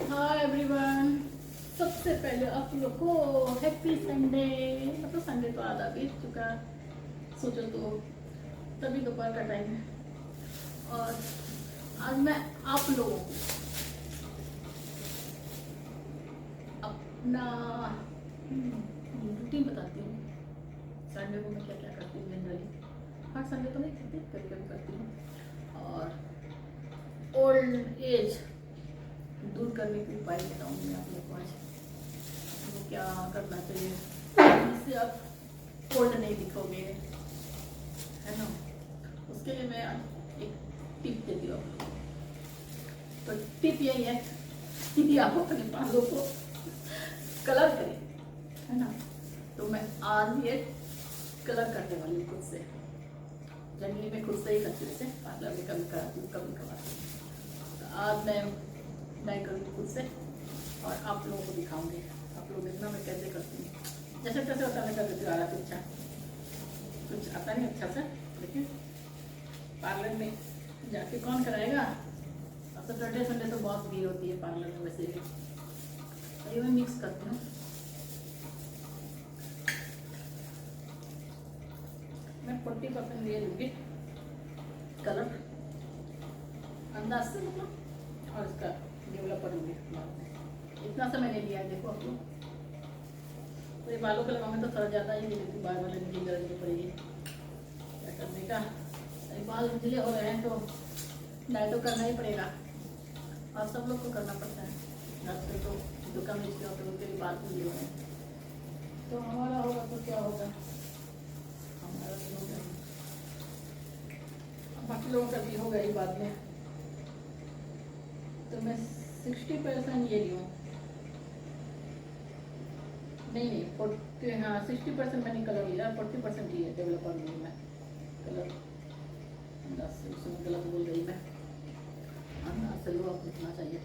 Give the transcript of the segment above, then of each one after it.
Hi everyone. सबसे पहले आप लोग को हैप्पी संडे। मतलब संडे तो आधा बीत चुका, सोचो तो तभी दोपहर का टाइम है। और आज मैं आप लोगों को अपना रूटीन बताती हूँ। संडे को मैं क्या क्या करती हूँ जनरली। हर संडे तो नहीं करती, कभी कभी करती हूँ। और ओल्ड एज दूर करने के उपाय बताऊंगी आप लोग को आज। तो क्या करना चाहिए जिससे आप ओल्ड नहीं दिखोगे, है ना। उसके लिए मैं एक टिप देती हूँ आप लोगों को। तो टिप यही है कि आप अपने बालों को कलर करें, है ना। तो मैं आज ये कलर करने वाली हूँ खुद से। जनरली मैं खुद से ही करती हूँ, पार्लर में कभी कराती हूँ, कभी करवाती हूँ। तो आज मैं करूँगी खुद से और आप लोगों को दिखाऊंगी। आप लोग देखना मैं कैसे करती हूँ। जैसे तैसे होता मैं कर देती हूँ। अच्छा कुछ आता नहीं अच्छा सा, लेकिन पार्लर में जाके कौन कराएगा। अब तो सैटरडे संडे तो बहुत भीड़ होती है पार्लर में वैसे भी। और ये मैं मिक्स करती हूँ। मैं 40% ले लूँगी कलर अंदाज से, मतलब। और इसका डेवलपर लूँगी। इतना सा मैंने लिया है, देखो आप लोग। तो ये बालों को लगाऊंगे तो थोड़ा ज़्यादा ही लेती, बार बार लगने की जरूरत नहीं पड़ेगी। क्या करने का, बाल उजले हो रहे हैं तो डाई तो करना ही पड़ेगा। और सब लोग को करना पड़ता है। घर पे तो जो कम एज के होते हैं उनके भी बाल उजले हो रहे हैं, तो हमारा होगा तो क्या होगा, हमारा भी होगा, बाकी लोगों का भी होगा ही बाद में। तो मैं 60% ये लूँ, नहीं 40, हाँ 60% मैंने कलर लिया, 40% ही है डेवलपर में मैं कलर। अंदाज से, उसमें गलत बोल रही मैं, अंदाज से लो आप जितना चाहिए।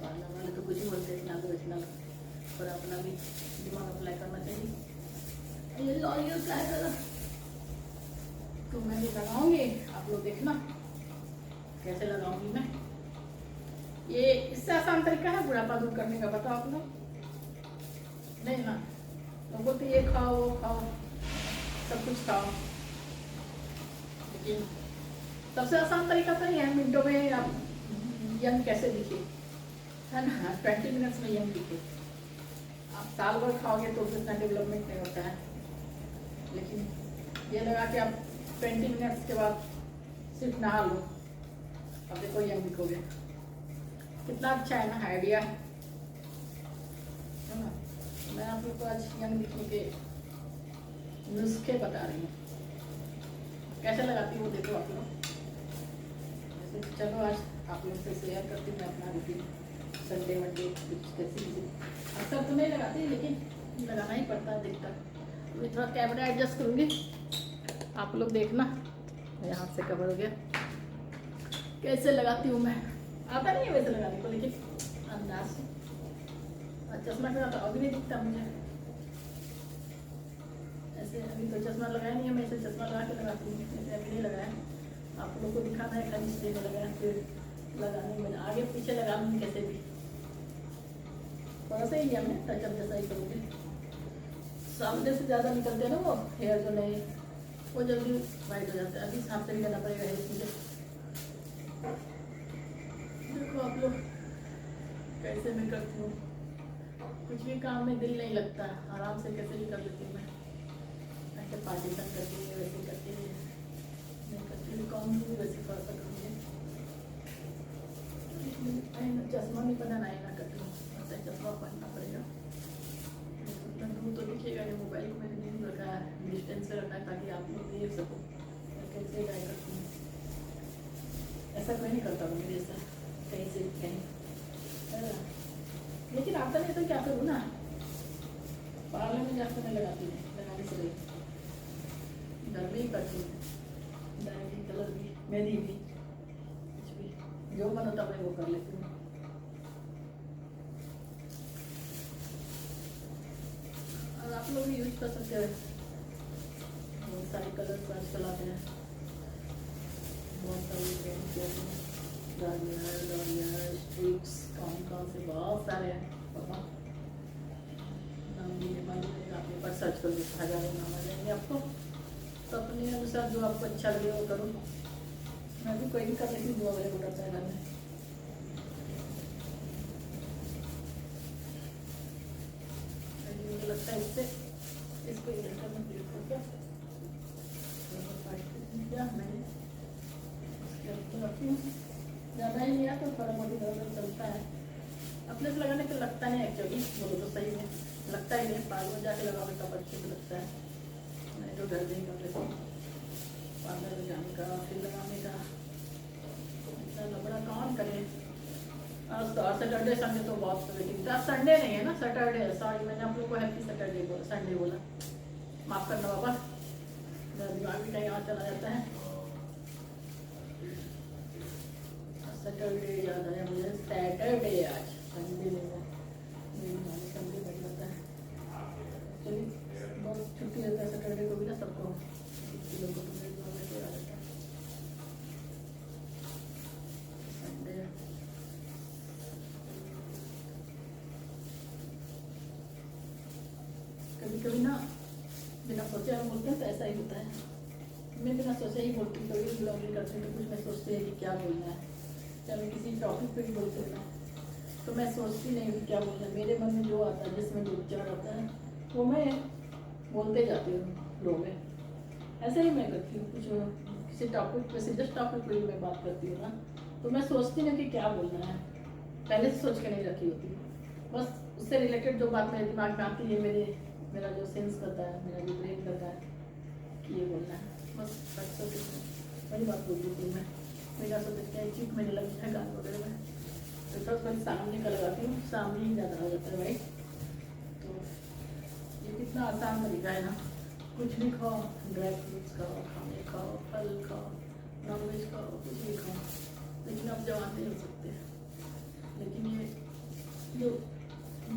पार्लर वाले तो कुछ ही बोलते हैं, इतना दो इतना लो, पर अपना भी दिमाग अप्लाई करना चाहिए। ये लॉरियल का है कलर, तो मैं भी लगाऊंगी, आप लोग देखना कैसे लगाऊंगी मैं। ये इससे आसान तरीका है बुढ़ापा दूर करने का, बताओ आप लोग। नहीं ना, लोग बोलते ये खाओ वो खाओ, सब कुछ खाओ, लेकिन सबसे आसान तरीका तो ये है मिनटों में आप यंग कैसे दिखे, है ना। 20 मिनट्स में यंग दिखे। आप साल भर खाओगे तो उतना डेवलपमेंट नहीं होता है, लेकिन ये लगा कि आप 20 मिनट्स के बाद सिर्फ नहा लो, अब देखो यंग दिखोगे। कितना अच्छा है ना आइडिया, है ना। मैं आप लोग को आज यंग दिखने के नुस्खे बता रही हूँ, कैसे लगाती हूँ वो देखो आप लोग। जैसे चलो आज आप लोग से शेयर करती हूँ मैं अपना रूटीन। संडे मंडे कैसी अक्सर तो नहीं लगाती, लेकिन लगाना ही पड़ता है दिखता। अभी थोड़ा कैमरा एडजस्ट करूँगी, आप लोग देखना। यहाँ से कवर हो गया, कैसे लगाती हूँ मैं। आता नहीं है वैसे लगाने को, लेकिन अंदाज से। चश्मा का तो अभी नहीं दिखता मुझे ऐसे। अभी तो चश्मा लगाया नहीं है, मैं ऐसे चश्मा लगा के लगाती हूँ, ऐसे अभी नहीं लगाया। आप लोग को दिखाना है खाली, इसलिए में लगाया। फिर लगाने में आगे पीछे लगा लूँगी कैसे भी, थोड़ा सा ही मैं टचअप जैसा ही करूँगी। सामने से ज़्यादा निकलते हैं ना वो हेयर, जो नहीं वो जल्दी वाइट हो जाता है। अभी हाथ से भी करना पड़ेगा हेयर मुझे। देखो आप लोग कैसे मैं करती हूँ। कुछ भी काम में दिल नहीं लगता, आराम से कैसे भी कर लेती हूँ मैं। ऐसे पार्टीशन करती हूँ, वैसे करती हूँ, नहीं करती हूँ काम भी वैसे थोड़ा सा करूँगी। चश्मा नहीं पहना नहीं ना करती हूँ, ऐसा चश्मा पहनना पड़ेगा। उतना दूर तो दिखेगा नहीं, मोबाइल को मैंने नहीं रखा है, डिस्टेंस पे रखा है ताकि आप लोग देख सको कैसे गाय करती हूँ। ऐसा कोई नहीं करता मेरे जैसा कहीं से कहीं, लेकिन आता नहीं तो क्या करूँ ना। पार्लर में जाकर मैं लगाती हूँ, लगाने से रही घर में ही करती हूँ। डाई भी, कलर भी, मेहंदी भी, कुछ भी जो मन होता मैं वो कर लेती हूँ। और आप लोग भी यूज कर सकते हैं, बहुत सारे कलर आजकल आते हैं, बहुत सारे लॉरियल, स्ट्रिक्स, कौन से बहुत सारे हैं पापा, नाम भी नहीं मालूम है, आप एक बार सर्च कर दो, हजारों नाम आ जाएंगे आपको। तो अपने अनुसार जो आपको अच्छा लगे वो करो। मैं भी कोई भी कर लेती हूँ जो अवेलेबल रहता है घर में। मुझे लगता है इससे इसको ये करना क्या मैंने रखती हूँ, ज़्यादा ही लिया तो थोड़ा बहुत इधर चलता है। अपने से लगाने को लगता नहीं एक्चुअली, बोलो तो सही है, लगता ही नहीं। पार्लर में जाके लगाने का अच्छे से लगता है, मैं तो घर नहीं कर लेती हूँ पार्लर में जाने का फिर लगाने का, इतना लबड़ा कौन करे। आज तो सैटरडे संडे तो बहुत लेकिन आज संडे नहीं है ना, सैटरडे है। सॉरी, मैंने आप लोग को हैप्पी सैटरडे बोला, संडे बोला, माफ़ करना बाबा, मेरा दिमाग भी कहीं और चला जाता है। सैटरडे याद आया मुझे, सैटरडे आज, संडे नहीं है, मेरी संडे बन जाता है। चलिए बहुत छुट्टी रहता है सैटरडे को भी ना सबको, लोगों को तो मेरे दिमाग में आ जाता है संडे। कभी कभी ना बिना सोचे हम बोलते हैं तो ऐसा ही होता है। मैं बिना सोचे ही बोलती हूँ, कभी ब्लॉगिंग करती हूँ तो कुछ मैं सोचती है कि क्या बोलना है, चाहे मैं किसी टॉपिक पे भी बोलते हैं ना तो मैं सोचती नहीं हूँ क्या बोलना है। मेरे मन में जो आता है, जिसमें जो विचार आता है वो मैं बोलते जाती हूँ फ्लो में। ऐसे ही मैं करती हूँ, कुछ किसी टॉपिक पे, सीरियस टॉपिक पे मैं बात करती हूँ ना तो मैं सोचती नहीं कि क्या बोलना है, पहले से सोच के नहीं रखी होती। बस उससे रिलेटेड जो बात मेरे दिमाग में आती है, मेरा जो सेंस करता है, मेरा जो ब्रेन करता है कि ये बोलना है, बस सोच वही बात बोल देती हूँ मैं। मेरा सोच क्या है, चीख मेरे लगता है गान वगैरह में तो सब मैं सामने का लगाती हूँ, सामने ही ज़्यादा हो जाता है भाई। तो ये कितना आसान तरीका है ना, कुछ भी खाओ, ड्राई फ्रूट्स खाओ, खाने खाओ, फल खाओ, नॉनवेज खाओ, कुछ भी खाओ, लेकिन आप जवान नहीं हो सकते। लेकिन ये जो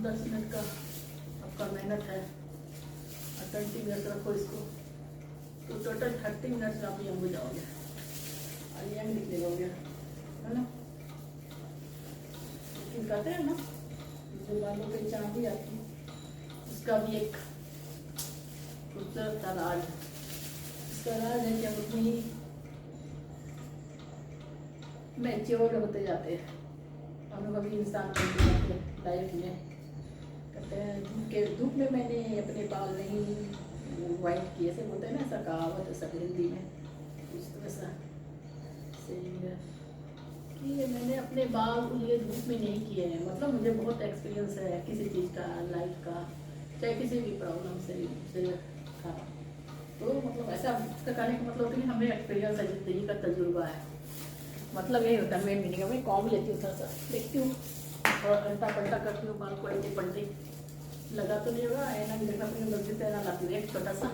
10 मिनट का आपका मेहनत है और 20 मिनट रखो इसको, तो टोटल 30 मिनट्स में आप यंग हो जाओगे और यंग दिखने लगोगे, है ना। लेकिन कहते हैं ना, जो बालों पे चांदी आती है उसका भी एक खूबसूरत सा राज है। इसका राज है कि हम उतनी ही मैच्योर होते जाते हैं, अनुभवी इंसान बनते जाते हैं लाइफ में। कहते हैं धूप में मैंने अपने बाल नहीं वाइट किए, ऐसे बोलते हैं ना, ऐसा कहावत है सब हिंदी में, कुछ तो ऐसा सही है कि मैंने अपने बाल ये धूप में नहीं किए हैं। मतलब मुझे बहुत एक्सपीरियंस है किसी चीज़ का, लाइफ का, चाहे किसी भी प्रॉब्लम से था। तो मतलब ऐसा इसका कहने का मतलब कि हमें एक्सपीरियंस है, जिंदगी का तजुर्बा है, मतलब यही होता है मेन मीनिंग। मैं कॉम लेती हूँ, थोड़ा सा देखती हूँ और अल्टा पल्टा करती हूँ, बाल को ऐसे पलटी लगा तो नहीं होगा, आईना भी देखना अपनी गलती से आईना लाती हूँ एक छोटा सा,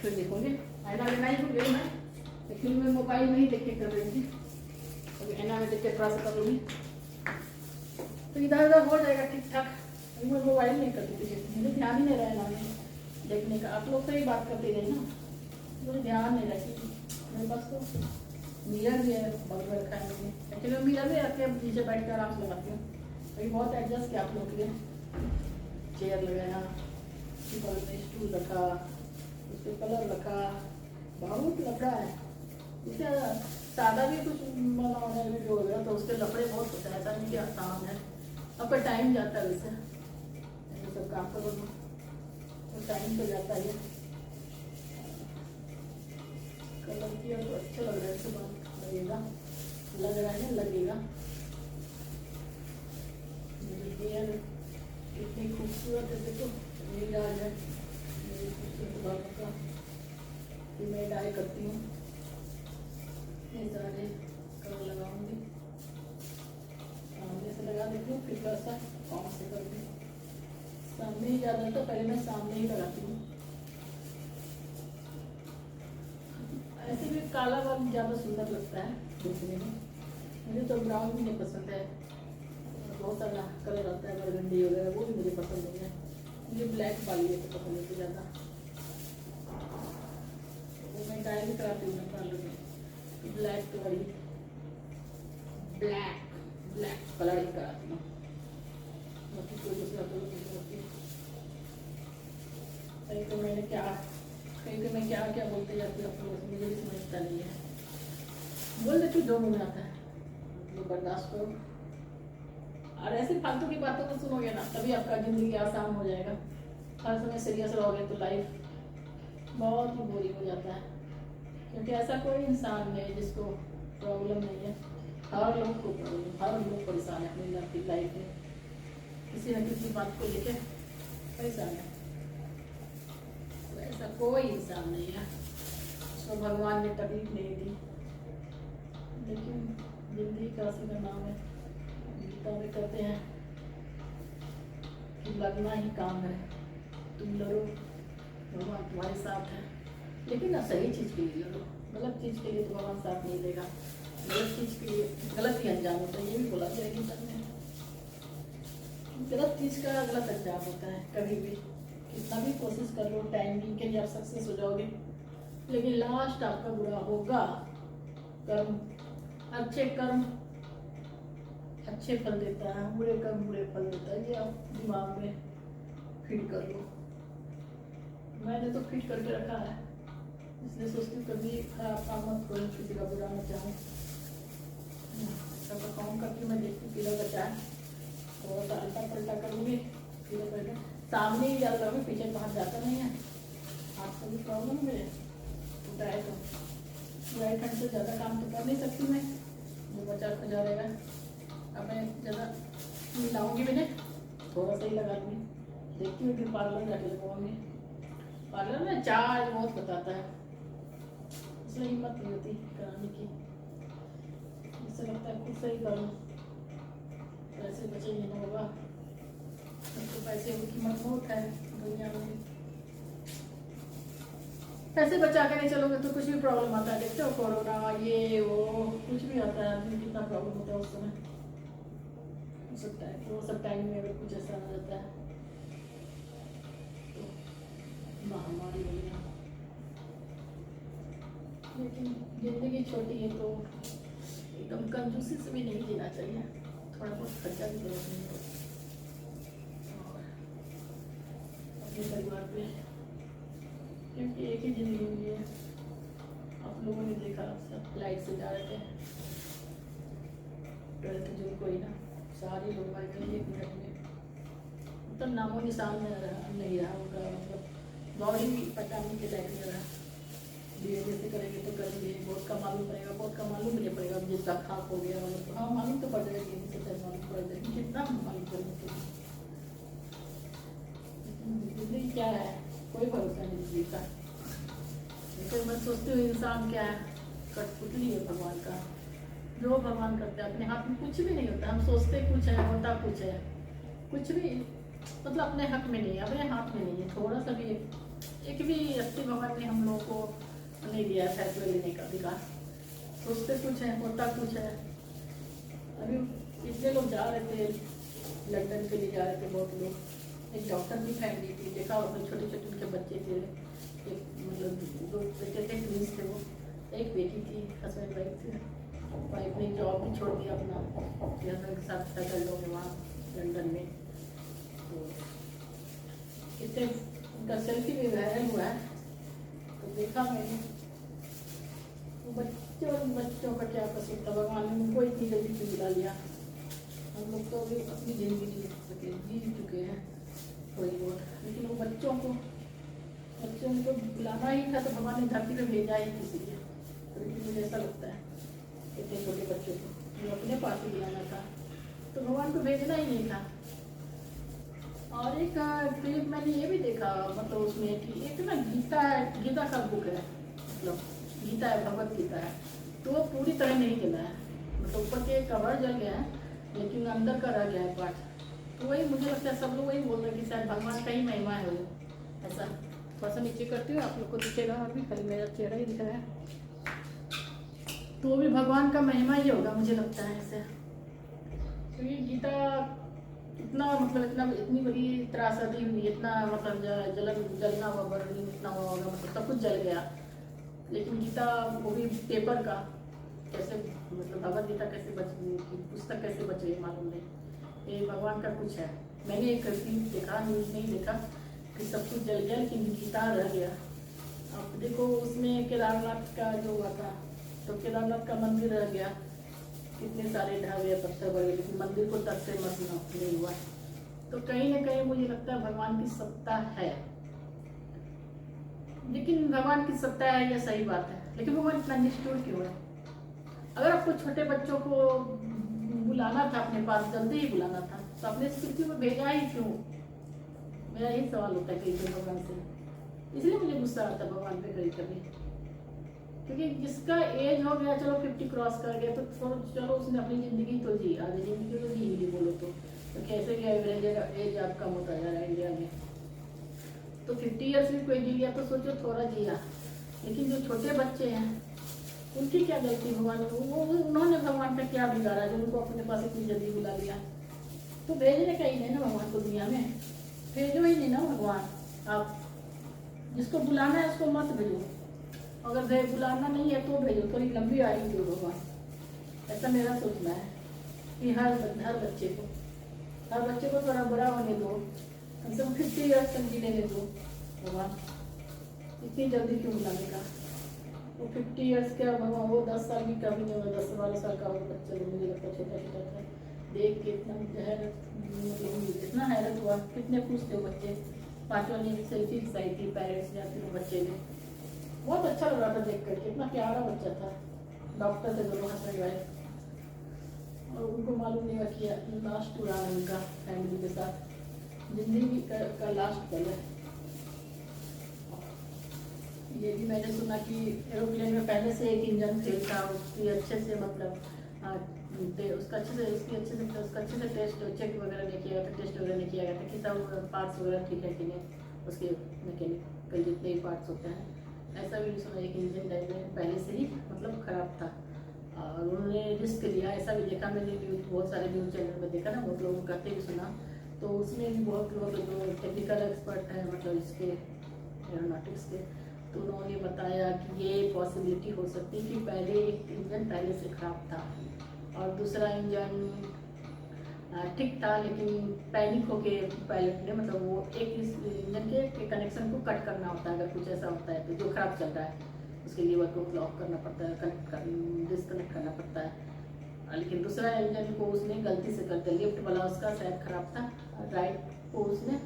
फिर देखूँगी। आईना लेना ही भूल गई मैं, लेकिन मैं मोबाइल में ही देख के कर रही थी, अभी आईना में देख के थोड़ा सा कर लूँगी तो इधर उधर हो जाएगा ठीक ठाक। अभी मैं मोबाइल नहीं करती थी, मुझे ध्यान ही नहीं रहा है ना देखने का। आप लोग से ही बात करती रही ना, मुझे ध्यान नहीं रखी। मेरे पास तो मिरर भी है, बगल में रखा है मैंने, एक्चुअली मिरर भी रखे, नीचे बैठ कर आराम से लगाती हूँ। अभी बहुत एडजस्ट किया आप लोग के लिए, चेयर लगाया, बगल में स्टूल रखा, उस पर कलर रखा, बहुत लफड़ा है। उससे सादा भी कुछ बनाना वीडियो वगैरह तो उसके लफड़े बहुत होते हैं, ऐसा नहीं कि आसान है, आपका टाइम जाता है वैसे ये सब काम करो ना तो टाइम तो जाता ही है। कलर किया तो अच्छा लग रहा है, इसके बाद लगेगा, लग रहा है, लगेगा। मेरी हेयर इतनी खूबसूरत है, देखो मेरी डाल है, मेरी खूबसूरत बालों का कि मैं डाई करती हूँ, ये सारे कलर लगाऊंगी, सामने से लगा देती हूँ, फिर थोड़ा सा कौन से कर दूँ, सामने ही ज़्यादा तो पहले मैं सामने ही लगाती हूँ। ऐसे भी काला बाल ज़्यादा सुंदर लगता है देखने में, मुझे तो ब्राउन भी नहीं पसंद है, बहुत सारा कलर आता है बरगंडी वगैरह, वो भी मुझे पसंद नहीं है। मुझे ब्लैक वाली है तो पसंद नहीं ज़्यादा, वो मैं डाई भी कराती हूँ पार्लर में, ब्लैक वाली, ब्लैक कलर ही कराती हूँ। बाकी कोई दूसरा तो नहीं होती। कहीं तो मैंने क्या कहीं तो मैं क्या क्या बोलते जाती हूँ अपने, मुझे भी समझता नहीं है। बोल देती हूँ जो मुँह में आता है, तो बर्दाश्त करो। और ऐसे फालतू की बातों को सुनोगे ना तभी आपका ज़िंदगी आसान हो जाएगा। हर समय सीरियस रहोगे तो लाइफ बहुत ही बोरिंग हो जाता है, क्योंकि ऐसा कोई इंसान नहीं है जिसको प्रॉब्लम नहीं है। हर लोग को प्रॉब्लम, हर लोग परेशान है अपनी लाइफ में, किसी न किसी बात को लेके परेशान है। तो ऐसा कोई इंसान नहीं है उसको भगवान ने तकलीफ नहीं दी। लेकिन जिंदगी का असली का नाम है, गीता में कहते हैं कि लड़ना ही काम है, तुम लड़ो भगवान तुम्हारे साथ है। लेकिन ना सही चीज़ के लिए लड़ो, गलत चीज़ के लिए तो भगवान साथ नहीं देगा। गलत चीज़ के लिए गलत ही अंजाम होता है, ये भी बोला गया गीता में। गलत चीज़ का गलत अंजाम होता है कभी भी। कितना भी कोशिश कर लो टाइम गिन के आप सक्सेस हो जाओगे, लेकिन लास्ट आपका बुरा होगा। कर्म, अच्छे कर्म अच्छे फल देता है, बुरे कर्म बुरे फल देता है। ये आप दिमाग में फिट कर लो। मैंने तो फिट करके रखा है, इसलिए सोचती हूँ कभी खराब काम मत करूँ, किसी का बुरा मत चाहूँ। सब काम करती हूँ मैं, देखती हूँ पीला बचा है, थोड़ा सा अल्टा पलटा करूँगी, पीला पलटा सामने ही ज़्यादा करूँगी, पीछे तो हाथ जाता नहीं है। हाथ का भी प्रॉब्लम है, टूटा है तो राइट हैंड से ज़्यादा काम तो कर नहीं सकती मैं, वो बचा खजा रहेगा। अब मैं ज़्यादा मिलाऊँगी भी नहीं, थोड़ा सा ही लगा लूँगी। देखती हूँ फिर पार्लर जाके लगवाऊँगी। पार्लर में चार्ज बहुत बताता है, इसलिए हिम्मत नहीं होती कराने की। इससे लगता है खुद से ही करूँ, पैसे बचे ही नहीं होगा। तो पैसे की कीमत बहुत है दुनिया में, पैसे बचा के नहीं चलोगे तो कुछ भी प्रॉब्लम आता है। देखते हो कोरोना ये वो कुछ भी आता है, आदमी कितना प्रॉब्लम होता है उस समय। हो सकता है कि वो सब टाइम में अगर कुछ ऐसा आ जाता है तो महामारी वगैरह। लेकिन जिंदगी छोटी है तो एकदम कंजूसी से भी नहीं जीना चाहिए, थोड़ा बहुत खर्चा भी करना चाहिए। और अपने परिवार पे, क्योंकि एक ही जिंदगी हुई है। आप लोगों ने देखा सब फ्लाइट से जा रहे थे 12 जून को ही ना, सारे लोग मर गए 1 मिनट में। मतलब नामो निशान में नहीं रहा उनका, मतलब बॉडी भी पहचानने के लायक नहीं रहा। धीरे धीरे करेंगे तो करेंगे, बहुत कम मालूम पड़ेगा, बहुत कम मालूम नहीं पड़ेगा। जिसका खाक हो गया मतलब हाँ मालूम तो पड़ जाएगा, किसी से मालूम पड़ जाएगी, कितना मालूम पड़ेगा। जिंदगी क्या है, कोई भरोसा नहीं जिंदगी का। लेकिन मैं सोचती हूँ इंसान क्या है, कठपुतली है भगवान का। जो भगवान करते हैं अपने हाथ में कुछ भी नहीं होता। हम सोचते कुछ है, होता कुछ है, कुछ भी मतलब अपने हक में नहीं है, अपने हाथ में नहीं है। थोड़ा सा भी एक भी अस्सी भगवान ने हम लोगों को नहीं दिया है फैसला लेने का अधिकार। सोचते कुछ है, होता कुछ है। अभी इतने लोग जा रहे थे लंदन के लिए, जा रहे थे बहुत लोग। एक डॉक्टर की फैमिली थी, देखा उसमें छोटे छोटे उनके बच्चे थे, एक मतलब 2 बेटे थे, ट्विंस थे वो। एक बेटी थी, हस्बैंड वाइफ थे। वाइफ ने जॉब भी छोड़ दिया अपना, हस्बैंड के साथ सेटल हो गए वहाँ लंदन में। तो कितने उनका सेल्फी भी वायरल हुआ है, तो देखा मैंने। बच्चों का क्या कसूर था, भगवान ने उनको इतनी जल्दी क्यों बुला लिया। हम लोग तो अभी अपनी जिंदगी जी चुके हैं थोड़ी बहुत, लेकिन वो बच्चों को बुलाना ही था तो भगवान ने धरती पे भेजा ही इसीलिए। लेकिन मुझे ऐसा लगता है इतने छोटे बच्चों को जो अपने पास ही बुलाना था, तो भगवान को भेजना ही नहीं था। और एक क्लिप मैंने ये भी देखा, मतलब उसमें कि एक ना गीता का बुक है, मतलब गीता है, भगवत गीता है, तो वो पूरी तरह नहीं जला है। मतलब ऊपर के कवर जल गया है लेकिन अंदर का रह गया है पार्ट। तो वही मुझे लगता है सब लोग वही बोल रहे हैं कि शायद भगवान का ही महिमा है वो। ऐसा थोड़ा सा नीचे करती हूँ, आप लोग को दिखेगा, अभी खाली मेरा चेहरा ही दिख रहा है, तो वो भी भगवान का महिमा ही होगा मुझे लगता है ऐसे। तो ये गीता इतना मतलब इतनी बड़ी त्रासदी हुई, इतना मतलब जलना हुआ, बर्निंग इतना हुआ होगा, मतलब सब कुछ जल गया। लेकिन गीता वो भी पेपर का कैसे, मतलब भगवत गीता कैसे पुस्तक कैसे बचे मालूम नहीं। ये भगवान का कुछ है, मैंने एक क्लिप देखा, न्यूज़ नहीं देखा कि सब कुछ जल गया लेकिन गीता रह गया। अब देखो उसमें केदारनाथ का जो हुआ था, तो केदारनाथ का मंदिर रह गया, कितने सारे ढह गए, पत्थर बढ़ गए, लेकिन मंदिर को तक से मत नहीं हुआ। तो कहीं ना कहीं मुझे लगता है भगवान की सत्ता है, लेकिन भगवान की सत्ता है यह सही बात है, लेकिन भगवान इतना निष्ठुर क्यों है? अगर आपको छोटे बच्चों को बुलाना था अपने पास, जल्दी ही बुलाना था, तो आपने इस पृथ्वी में भेजा ही क्यों? मेरा यही सवाल होता है कई बार भगवान से। इसलिए मुझे गुस्सा आता है भगवान पे कभी कभी, क्योंकि जिसका एज हो गया, चलो 50 क्रॉस कर गया, तो चलो उसने अपनी जिंदगी तो जी, आधी जिंदगी तो जी ही बोलो तो कैसे भी एवरेज एज आप कम होता जा रहा है इंडिया में। तो 50 ईयर्स भी कोई जी लिया तो सोचो थोड़ा जिया, लेकिन जो छोटे बच्चे हैं उनकी क्या गलती? भगवान वो उन्होंने भगवान का क्या बिगाड़ा जो उनको अपने पास इतनी जल्दी बुला लिया? तो भेजने का ही नहीं ना भगवान को दुनिया में, भेजो ही नहीं ना भगवान। आप जिसको बुलाना है उसको मत भेजो, अगर बुलाना नहीं है तो भेजो, थोड़ी लंबी आयु दो भगवान। ऐसा मेरा सोचना है कि हर बच्चे को थोड़ा बड़ा होने दो, कम से कम 50 ईयर्स तक जीने दो भगवान। इतनी जल्दी क्यों बुलाने का? वो 50 ईयर्स क्या भगवान, वो 10 साल की कभी नहीं होगा, 10-12 साल का वो बच्चा मुझे लगता छोटा छोटा था, देख के इतना हैरत, इतना हैरत हुआ, कितने खुश थे बच्चे। 5 वाली सेल्फी खिंचाई थी पेरेंट्स ने अपने बच्चे ने, बहुत अच्छा लग रहा था देख कर, कितना प्यारा बच्चा था। डॉक्टर थे दोनों हस्बैंड वाइफ, और उनको मालूम नहीं हुआ कि लास्ट उड़ान है उनका फैमिली के साथ, जिंदगी का लास्ट पल है। ये भी मैंने सुना कि एरोप्लेन में पहले से एक इंजन फेल था, उसकी अच्छे से मतलब उसका अच्छे से टेस्ट चेक वगैरह नहीं किया गया था, टेस्ट वगैरह नहीं किया गया था कि सब पार्ट्स वगैरह ठीक है कि नहीं, उसके मैकेनिकल जितने भी पार्ट्स होते हैं। ऐसा भी सुना एक इंजन डायग्राम पहले से ही मतलब खराब था, और उन्होंने रिस्क लिया, ऐसा भी देखा मैंने न्यूज़, बहुत सारे न्यूज़ चैनल में देखा ना, बहुत लोगों कहते भी सुना। तो उसमें भी बहुत लोग जो टेक्निकल एक्सपर्ट हैं मतलब इसके एरोनॉटिक्स के, तो उन्होंने बताया कि ये पॉसिबिलिटी हो सकती है कि पहले एक इंजन पहले से ख़राब था और दूसरा इंजन ठीक था, लेकिन पैनिक होके पायलट ने मतलब वो एक इस इंजन के कनेक्शन को कट करना होता है, अगर कुछ ऐसा होता है तो जो खराब चल रहा है उसके लीवर को ब्लॉक करना पड़ता है, डिस्कनेक्ट करना पड़ता है। लेकिन दूसरा इंजन को उसने गलती से कर दिया, लेफ्ट वाला उसका शायद खराब था, राइट को उसने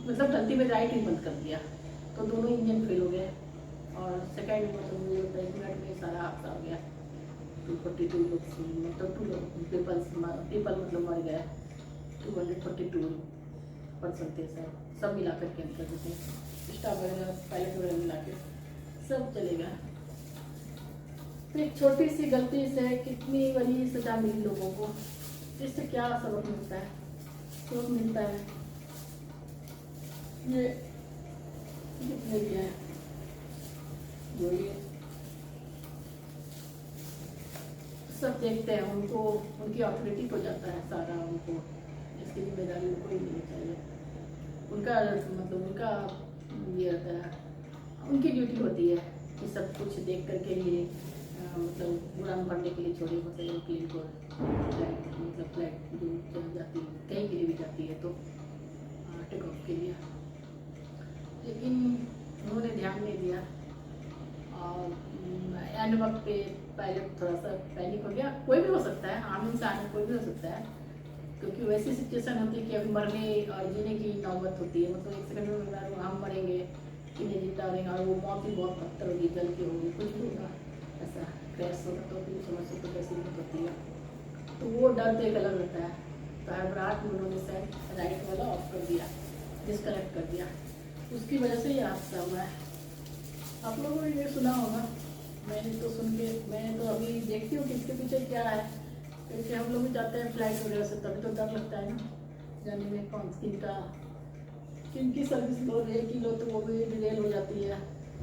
मतलब गलती में राइट ही बंद कर दिया, तो दोनों इंजन फेल हो गए। और सेकेंड मतलब मुझे 1 मिनट में सारा हादसा हो गया। 242 लोग मतलब पीपल मतलब मर गया, 242 पर्सन थे सर, सब मिला करके मतलब जितने स्टाफ वगैरह पायलट वगैरह मिला के सब चलेगा। तो एक छोटी सी गलती से कितनी बड़ी सजा मिली लोगों को, इससे क्या सबक मिलता है? सबक मिलता है ये जितने भी हैं जो ये सब देखते हैं, उनको उनकी अथॉरिटी को जाता है सारा, उनको इसकी जिम्मेदारी उनको ही लेनी चाहिए। उनका मतलब उनका ये होता है, उनकी ड्यूटी होती है कि सब कुछ देख करके लिए मतलब उड़ान भरने के लिए छोड़े होते हैं प्लेन को, मतलब फ्लाइट जो चल जाती है कहीं के लिए भी जाती है तो टेक ऑफ के लिए, लेकिन उन्होंने ध्यान नहीं दिया और एंड वक्त पे पायलट थोड़ा सा पैनिक हो गया। कोई भी हो सकता है, आम इंसान है, कोई भी हो सकता है, क्योंकि वैसी सिचुएशन होती है कि अभी मरने और जीने की नौबत होती है, मतलब 1 सेकंड में हम मरेंगे कि नहीं जिंदा रहेंगे, और वो मौत भी बहुत पत्थर होगी, जल की होगी, कुछ भी होगा, ऐसा क्रैश होगा तो फिर समझ सकते कैसी मौत होती है। तो वो डर तो एक अलग रहता है। तो हड़बड़ाहट में उन्होंने शायद राइट वाला ऑफ कर दिया, डिस्कनेक्ट कर दिया, उसकी वजह से ये हादसा हुआ है। आप लोगों ने ये सुना होगा, मैंने तो अभी देखती हूँ कि इसके पीछे क्या है, क्योंकि हम लोग भी जाते हैं फ्लाइट वगैरह से, तभी तो डर लगता है ना जाने में कौन किनकी सर्विस लो रही की लो तो वो भी डिलेल हो जाती है,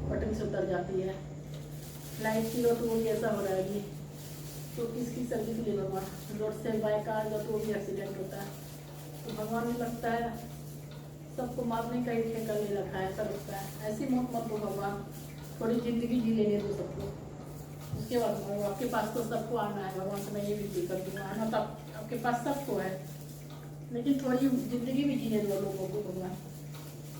बटन से उतर जाती है, फ्लाइट की लो तो वो भी ऐसा हो रहा है कि तो किसकी सर्विस ले भगवान, रोड से बाय कार लो तो वो भी एक्सीडेंट होता है। तो भगवान ने लगता है सबको मारने का ही ठेका ले रखा है, ऐसा लगता है। ऐसी मौत मत दो भगवान, थोड़ी जिंदगी जी लेने दो सबको, उसके बाद आपके पास तो सबको आना है। भगवान से मैं ये विनती करती हूँ, आना तो आपके पास सबको है, लेकिन थोड़ी जिंदगी भी जीने दो लोगों को भगवान।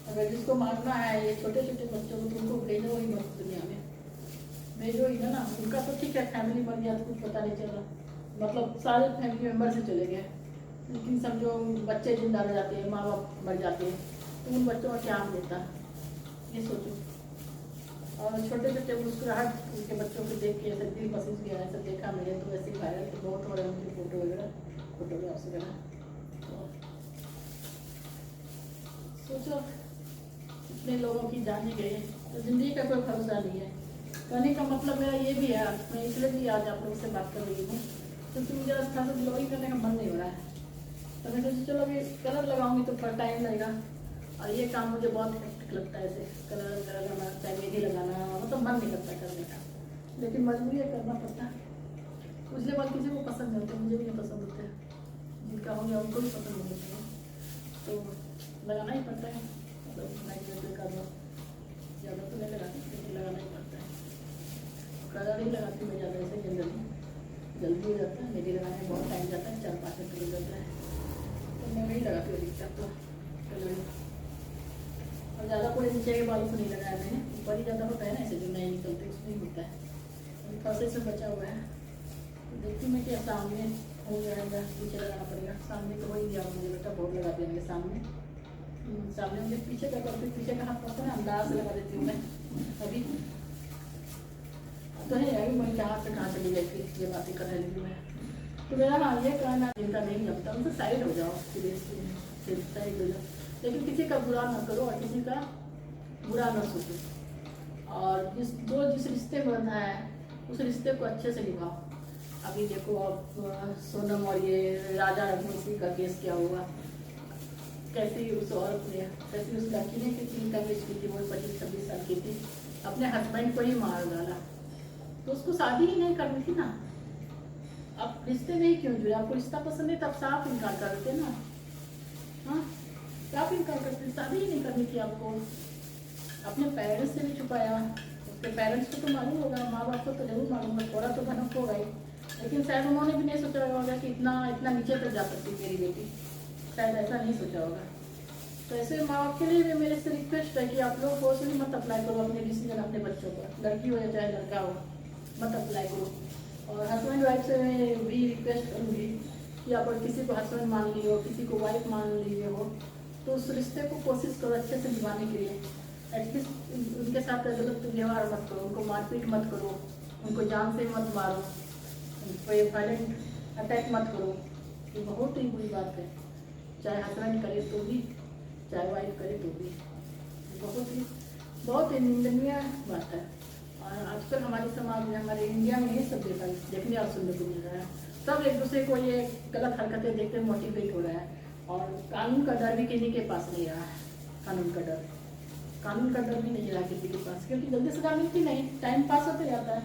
अगर जिसको मारना है ये छोटे छोटे बच्चों को, तो उनको भेजो ही मत दुनिया में, भेजो ही ना। उनका तो ठीक है फैमिली बन गया तो कुछ पता नहीं चला, मतलब सारे फैमिली मेम्बर से चले गए, लेकिन समझो बच्चे जिंदा रह जाते हैं, माँ बाप मर जाते हैं, तो उन बच्चों का क्या हम देता, ये सोचो। और छोटे छोटे मुस्कुराहट उनके बच्चों को देख के ऐसे दिल पसीज गया, ऐसा देखा मैंने तो ऐसे वायरल तो बहुत हो रहे हैं उनकी फोटो वगैरह, फोटोग्राफ्स वगैरह। तो सोचो इतने लोगों की जाने गई है, तो जिंदगी का कोई भरोसा नहीं है। कहने का मतलब मेरा ये भी है, मैं इसलिए भी आज आप लोगों से बात कर रही हूँ क्योंकि मुझे अच्छा से ब्लॉगिंग करने का मन नहीं हो रहा है। तो मैं सोची चलो अभी कलर लगाऊंगी तो थोड़ा टाइम लगेगा, और ये काम मुझे बहुत हेक्टिक लगता है, ऐसे कलर वगैरह लगाना, चाहे मेहंदी लगाना, मतलब मन नहीं करता करने का, लेकिन मजबूरी है, करना पड़ता है। उसके बाद किसी को पसंद नहीं होते, मुझे भी नहीं पसंद होते, जिनका हो गया उनको भी पसंद नहीं होते हैं, तो लगाना ही पड़ता है। मतलब नाइट का ज़्यादा तो नहीं लगाती, लेकिन लगाना ही पड़ता है। कलर ही लगाती मैं ज़्यादा, ऐसे जनरली जल्दी हो जाता है, मेहंदी लगाने में बहुत टाइम जाता है, 4-5 घंटे लग जाता है, तो मैं वही लगाती हूँ अधिकतर तो कलर। और ज़्यादा पूरे नीचे के बालों को नहीं लगाया मैंने, ऊपर ही ज़्यादा होता है ना, ऐसे जो नहीं निकलते उसमें ही होता है, फंसे से बचा हुआ है। तो देखती मैं कि सामने हो जाएगा, पीछे लगाना पड़ेगा, सामने तो हो ही गया मुझे बेटा, बहुत लगा देंगे सामने, सामने मुझे पीछे का करती, पीछे का हाथ पड़ता है, अंदाज से लगा देती हूँ मैं अभी तो है अभी, मैं कहाँ से कहाँ चली गई थी, ये बातें कर रही हूँ मैं। तो मेरा हाँ ये कहना, जिनका नहीं जमता उनसे साइड हो जाओ, सीरियसली साइड हो जाओ, लेकिन किसी का बुरा ना करो और किसी का बुरा ना सोचो, और जिस रिश्ते में बंधा है उस रिश्ते को अच्छे से निभाओ। अभी देखो अब सोनम और ये राजा रघुवंशी का केस क्या हुआ, कैसी उस औरत ने, कैसी उस लड़की ने कितनी कमिश की थी, वो 25-26 साल की थी, अपने हस्बैंड को ही मार डाला, तो उसको शादी ही नहीं करनी थी ना। आप रिश्ते में ही क्यों जुड़े, आपको रिश्ता पसंद है तब साफ इनकार कर देते ना, हाँ साफ इनकार करते, शादी ही नहीं करनी थी आपको। अपने पेरेंट्स से भी छुपाया, उसके पेरेंट्स को तो मालूम होगा, माँ बाप को तो जरूर मालूम होगा, थोड़ा तो भनक होगा ही, लेकिन शायद उन्होंने भी नहीं सोचा होगा कि इतना इतना नीचे तक जा सकती मेरी बेटी, शायद ऐसा नहीं सोचा होगा। तो ऐसे माँ बाप के लिए भी मेरे से रिक्वेस्ट है कि आप लोग फोर्सली मत अप्लाई करो अपने डिसीजन अपने बच्चों पर, लड़की हो या चाहे लड़का हो, मत अप्लाई करो। और हस्बैंड वाइफ से मैं भी रिक्वेस्ट करूँगी कि आप किसी को हस्बैंड मान लिए हो, किसी को वाइफ मान लिए हो, तो उस रिश्ते को कोशिश करो अच्छे से निभाने के लिए। एटलीस्ट उनके साथ गलत व्यवहार मत करो, उनको मारपीट मत करो, उनको जान से मत मारो, उनको ये वायलेंट अटैक मत करो, ये बहुत ही बुरी बात है, चाहे हस्बैंड करे तो भी, चाहे वाइफ करे तो भी, बहुत ही निंदनीय बात है। और आजकल हमारे समाज में, हमारे इंडिया में ये सब देखने और सुनने को मिल रहा है, सब एक दूसरे को ये गलत हरकतें देखते मोटिवेट हो रहा है, और कानून का डर भी किसी के पास नहीं रहा है। कानून का डर भी नहीं रहा किसी के पास, क्योंकि जल्दी सजा मिलती नहीं, टाइम पास होते जाता है,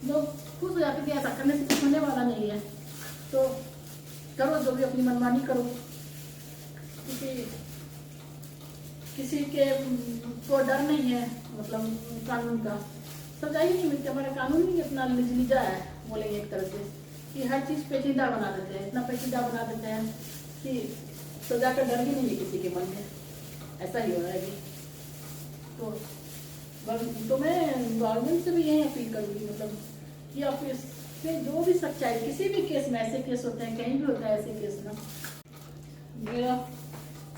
लोग खुश हो जाते हैं, ऐसा करने से कुछ होने वाला नहीं है, तो करो जो भी अपनी मनमानी करो, किसी के को डर नहीं है, मतलब कानून का सजा ही नहीं मिलती। हमारा कानून ही इतना निचलीजा है, बोलेंगे एक तरह से, कि हर चीज़ पेचीदा बना देते हैं, इतना पेचीदा बना देते हैं कि सजा का डर ही नहीं है किसी के मन में, ऐसा ही हो रहा है अभी। तो मैं गवर्नमेंट से भी यही अपील करूँगी, मतलब कि आप इससे जो भी सच्चाई, किसी भी केस में, ऐसे केस होते हैं, कहीं भी होता है ऐसे केस ना। मेरा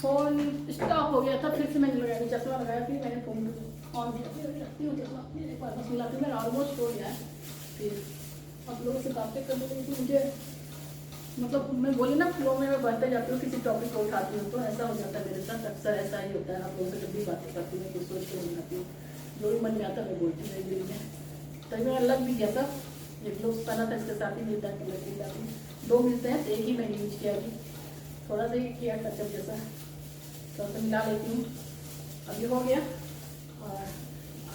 फोन स्टॉप हो गया था, फिर से मैंने लगाया, चश्मा लगाया, फिर मैंने फोन ऑन किया, फिर रखती हूँ चश्मा, फिर एक बार बस मिला, फिर मेरा ऑलमोस्ट हो गया है। फिर आप लोगों से बातें करने के लिए मुझे, मतलब मैं बोली ना फ्लो में मैं बढ़ते जाती हूँ, किसी टॉपिक को उठाती हूँ तो ऐसा हो जाता है मेरे साथ, अक्सर ऐसा ही होता है। आप लोगों से जब भी बातें करती हूँ कुछ सोच के हो जाती हूँ, जो भी मन में आता है मैं बोलती हूँ दिल में। तभी मेरा लग भी गया था, एक लोग सना था इसके साथ ही मिलता है, लग जाती, 2 मिलते हैं तो एक ही मैंने यूज किया, अभी थोड़ा सा ही किया टचअप जैसा, तो मिला लेती हूँ, अभी हो गया।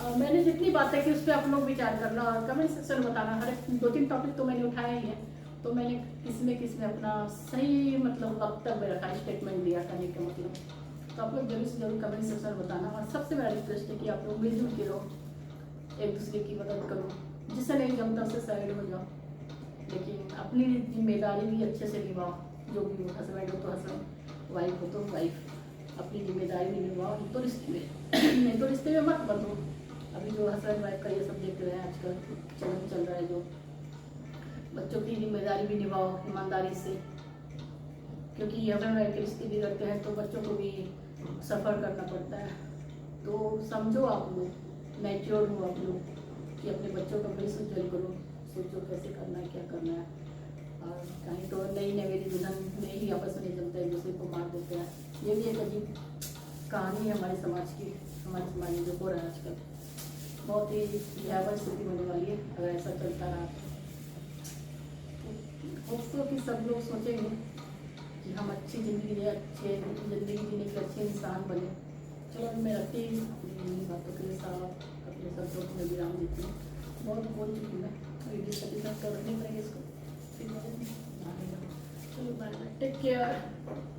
और मैंने जितनी बातें की उस पर आप लोग विचार करना और कमेंट सेक्शन में बताना। हर एक 2-3 टॉपिक तो मैंने उठाया ही है, तो मैंने किसमें अपना सही मतलब अब तक में रखा स्टेटमेंट दिया करने का मतलब, तो आप लोग जरूर से जरूर कमेंट सेक्शन में बताना। और सबसे मेरा रिक्वेस्ट है कि आप लोग मिलजुल के रहो, एक दूसरे की मदद करो, जिससे नहीं जमता उससे साइड हो जाओ, लेकिन अपनी जिम्मेदारी भी अच्छे से निभाओ। जो भी हो, हस्बैंड हो तो हस्बैंड, वाइफ हो तो वाइफ, अपनी जिम्मेदारी भी निभाओ। नहीं तो रिश्ते में नहीं तो रिश्ते में मत बंधो। अभी जो हस्बैंड वाइफ का ये सब देख रहे हैं आजकल चलन चल रहा है, जो बच्चों की जिम्मेदारी भी निभाओ ईमानदारी से, क्योंकि हस्बैंड वाइफ के रिश्ते बिगड़ते हैं तो बच्चों को भी सफ़र करना पड़ता है। तो समझो आप लोग, मैच्योर हो आप लोग कि अपने बच्चों का भविष्य उज्जवल करो, सोचो कैसे करना है, क्या करना है। और कहीं तो नई नवेली दुल्हन में ही आपस में नहीं जमता है, एक दूसरे को मार देते हैं। ये भी एक अजीब कहानी है हमारे समाज की, हमारे समाज में जो हो रहा है आजकल। बहुत ही भयावह स्थिति होने वाली है अगर ऐसा चलता रहा। तो कि सब लोग सोचेंगे कि हम अच्छी ज़िंदगी जिए, अच्छे ज़िंदगी जीने के अच्छे इंसान बने। चलो अभी मैं रखती हूँ इन बातों के साथ, अपने शब्दों को मैं विराम देती हूँ। बहुत बोल चुकी मैं, वीडियो सभी तक तो रखनी पड़ेगी इसको। चलो बाय बाय, टेक केयर।